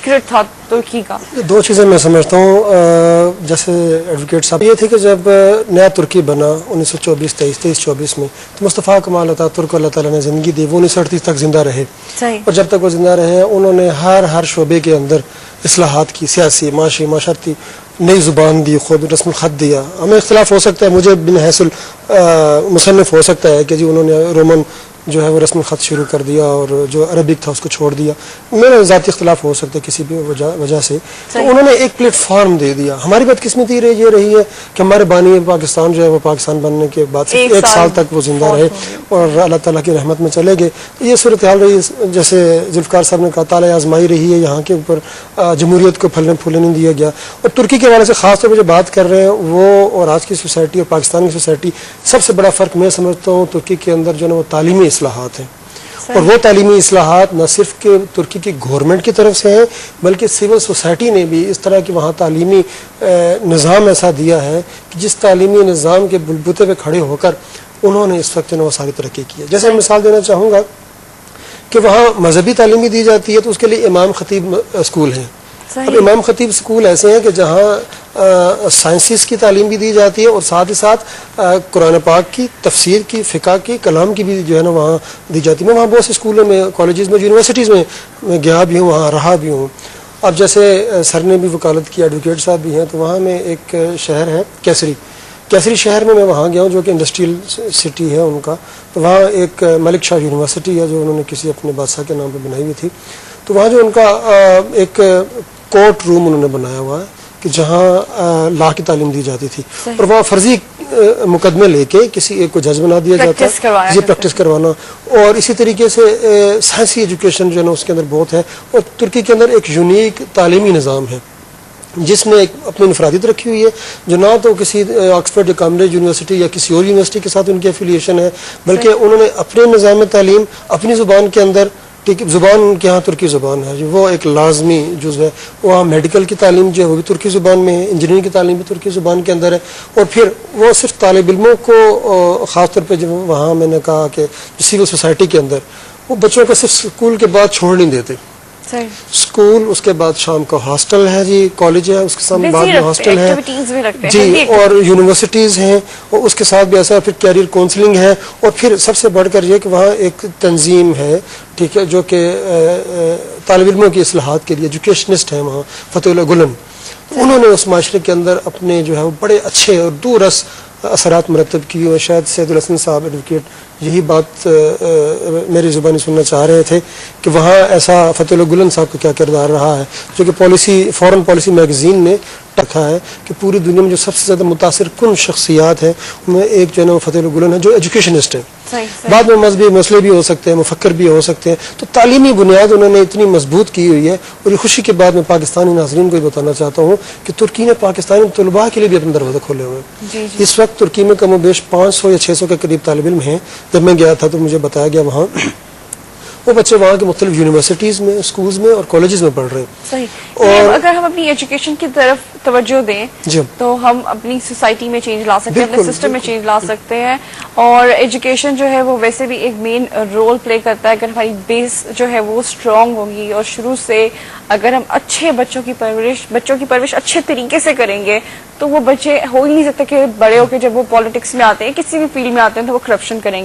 Secret تھا ترکی کا؟ دو چیزیں میں سمجھتا ہوں. جیسے ایڈوکیٹ صاحب یہ تھے کہ جب نیا ترکی بنا 1924 میں تو مصطفیٰ کمال اتاترک کو اللہ تعالیٰ نے زندگی دی. وہ 1938 تک زندہ رہے اور جب تک وہ زندہ رہے انہوں نے ہر شعبے کے اندر اصلاحات کی، سیاسی، معاشی، معاشرتی، نئی زبان دی، خود رسم الخط دیا. ہمیں اختلاف ہو سکتا ہے، مجھے بن حیث مصنف ہو سکتا ہے کہ جی انہوں نے رومن جو ہے وہ رسم الخط شروع کر دیا اور جو عربک تھا اس کو چھوڑ دیا. میرا ذاتی اختلاف ہو سکتا ہے کسی بھی وجہ سے. تو انہوں نے ایک پلیٹ فارم دے دیا. ہماری بدقسمتی یہ رہی ہے کہ ہمارے بانی پاکستان جو ہے وہ پاکستان بننے کے بعد ایک سال تک وہ زندہ رہے اور اللہ تعالیٰ کی رحمت میں چلے گئے. یہ صورتحال رہی جیسے ذوالفقار صاحب نے کہا تالۂ آزمائی رہی ہے یہاں کے اوپر. جمہوریت کو پھلنے پھولنے نہیں دیا گیا. اور ترکی کے حوالے سے خاص طور پہ جو بات کر رہے ہیں وہ اور آج کی سوسائٹی اور پاکستان کی سوسائٹی، سب سے بڑا فرق میں سمجھتا ہوں ترکی کے اندر جو ہے وہ تعلیمی اصلاحات ہیں. اور وہ تعلیمی اصلاحات نہ صرف کہ ترکی کی گورنمنٹ کی طرف سے ہیں بلکہ سول سوسائٹی نے بھی اس طرح کہ وہاں تعلیمی نظام ایسا دیا ہے کہ جس تعلیمی نظام کے بلبوتے پہ کھڑے ہو کر انہوں نے اس وقت جو ہے وہ ساری ترقی کی ہے. جیسے میں مثال دینا چاہوں گا کہ وہاں مذہبی تعلیمی دی جاتی ہے تو اس کے لیے امام خطیب اسکول ہیں. اب امام خطیب اسکول ایسے ہیں کہ جہاں سائنسز کی تعلیم بھی دی جاتی ہے اور ساتھ ہی ساتھ قرآن پاک کی، تفسیر کی، فقہ کی، کلام کی بھی جو ہے نا وہاں دی جاتی ہے. میں وہاں بہت سے اسکولوں میں، کالجز میں، یونیورسٹیز میں گیا بھی ہوں، وہاں رہا بھی ہوں. اب جیسے سر نے بھی وکالت کی، ایڈوکیٹ صاحب بھی ہیں، تو وہاں میں ایک شہر ہے کیسری شہر میں وہاں گیا ہوں جو کہ انڈسٹریل سٹی ہے ان کا. تو وہاں ایک ملک شاہ یونیورسٹی ہے جو انہوں نے کسی اپنے بادشاہ کے نام پہ بنائی ہوئی تھی. تو وہاں جو ان کا ایک کورٹ روم انہوں نے بنایا ہوا ہے کہ جہاں لا کی تعلیم دی جاتی تھی اور وہاں فرضی مقدمے لے کے کسی ایک کو جج بنا دیا جاتا ہے، یہ پریکٹس کروانا. اور اسی طریقے سے سائنسی ایجوکیشن جو ہے نا اس کے اندر بہت ہے. اور ترکی کے اندر ایک یونیک تعلیمی نظام ہے جس میں ایک اپنی انفرادیت رکھی ہوئی ہے جو نہ تو کسی آکسفورڈ یا کیمبرج یونیورسٹی یا کسی اور یونیورسٹی کے ساتھ ان کی افیلیشن ہے بلکہ انہوں نے اپنے نظام تعلیم اپنی زبان کے اندر، زبان ان کے ہاں ترکی زبان ہے وہ ایک لازمی جز ہے. وہاں میڈیکل کی تعلیم جو ہے وہ بھی ترکی زبان میں ہے، انجینئرنگ کی تعلیم بھی ترکی زبان کے اندر ہے. اور پھر وہ صرف طالب علموں کو خاص طور پہ جب وہاں میں نے کہا کہ سول سوسائٹی کے اندر وہ بچوں کو صرف اسکول کے بعد چھوڑ نہیں دیتے. اسکول، اس کے بعد شام کا ہاسٹل ہے جی، کالج ہے، اس کے ساتھ بعد میں ہاسٹل ہے جی، اور یونیورسٹیز ہیں اور اس کے ساتھ بھی ایسا. پھر کیریئر کاؤنسلنگ ہے اور پھر سب سے بڑھ کر یہ کہ وہاں ایک تنظیم ہے، ٹھیک ہے، جو کہ طالب علموں کی اصلاحات کے لیے ایجوکیشنسٹ ہیں وہاں، فتح اللہ گلن. انہوں نے اس معاشرے کے اندر اپنے جو ہے وہ بڑے اچھے اور دورس اثرات مرتب کی. اور شاید سید الحسن صاحب ایڈوکیٹ یہی بات میری زبانی سننا چاہ رہے تھے کہ وہاں ایسا فتح اللہ گلن صاحب کا کیا کردار رہا ہے جو کہ فورن پالیسی میگزین نے رکھا ہے کہ پوری دنیا میں جو سب سے زیادہ متاثر کن شخصیات ہیں ان میں ایک جو ہے نا فتح اللہ گلن ہے جو ایجوکیشنسٹ ہے. بعد میں مذہبی مسئلے بھی ہو سکتے ہیں، مفکر بھی ہو سکتے ہیں. تو تعلیمی بنیاد انہوں نے اتنی مضبوط کی ہوئی ہے. اور یہ خوشی کے بعد میں پاکستانی ناظرین کو یہ بتانا چاہتا ہوں کہ ترکی نے پاکستانی طلباء کے لیے بھی اپنے دروازے کھولے ہوئے ہیں. اس وقت ترکی میں کم و بیش 500 یا 600 کے قریب طالب علم ہیں. جب میں گیا تھا تو مجھے بتایا گیا وہاں وہ بچے وہاں کے مختلف یونیورسٹیز میں، اسکولز میں اور کالجز میں پڑھ رہے ہیں. صحیح. اور اگر ہم اپنی ایجوکیشن کی طرف توجہ دیں تو ہم اپنی سوسائٹی میں چینج لا سکتے ہیں، اپنے سسٹم میں چینج لا سکتے ہیں. اور ایجوکیشن جو ہے وہ ویسے بھی ایک مین رول پلے کرتا ہے. اگر ہماری بیس جو ہے وہ اسٹرانگ ہوگی اور شروع سے اگر ہم اچھے بچوں کی پرورش اچھے طریقے سے کریں گے تو وہ بچے ہو ہی نہیں سکتے کہ بڑے ہو کے جب وہ پالیٹکس میں آتے ہیں، کسی بھی فیلڈ میں آتے ہیں تو وہ کرپشن کریں گے.